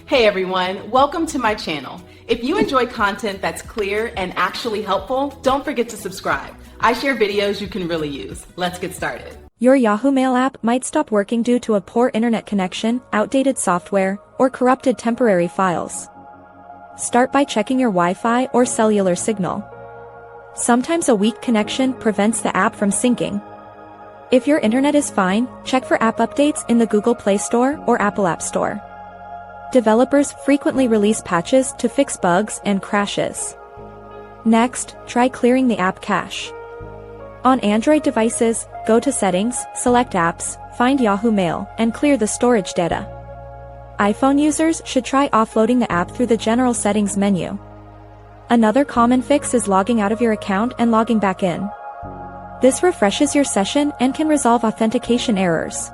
Hey everyone, welcome to my channel. If you enjoy content that's clear and actually helpful, don't forget to subscribe. I share videos you can really use. Let's get started. Your Yahoo Mail app might stop working due to a poor internet connection, outdated software, or corrupted temporary files. Start by checking your Wi-Fi or cellular signal. Sometimes a weak connection prevents the app from syncing. If your internet is fine, check for app updates in the Google Play Store or Apple App Store. Developers frequently release patches to fix bugs and crashes. Next, try clearing the app cache. On Android devices, go to Settings, select Apps, find Yahoo Mail, and clear the storage data. iPhone users should try offloading the app through the General Settings menu. Another common fix is logging out of your account and logging back in. This refreshes your session and can resolve authentication errors.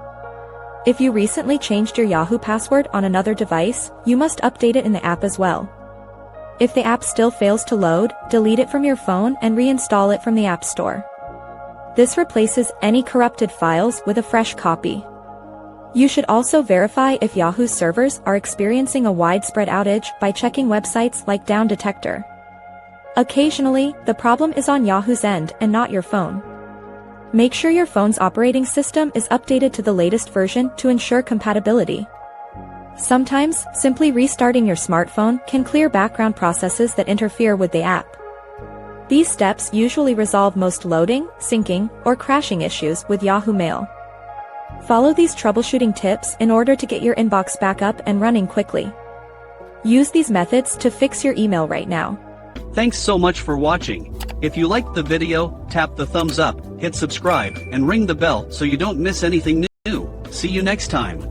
If you recently changed your Yahoo password on another device, you must update it in the app as well. If the app still fails to load, delete it from your phone and reinstall it from the App Store. This replaces any corrupted files with a fresh copy. You should also verify if Yahoo's servers are experiencing a widespread outage by checking websites like Down Detector. Occasionally, the problem is on Yahoo's end and not your phone. Make sure your phone's operating system is updated to the latest version to ensure compatibility. Sometimes, simply restarting your smartphone can clear background processes that interfere with the app. These steps usually resolve most loading, syncing, or crashing issues with Yahoo Mail. Follow these troubleshooting tips in order to get your inbox back up and running quickly. Use these methods to fix your email right now. Thanks so much for watching. If you liked the video, tap the thumbs up, hit subscribe, and ring the bell so you don't miss anything new. See you next time.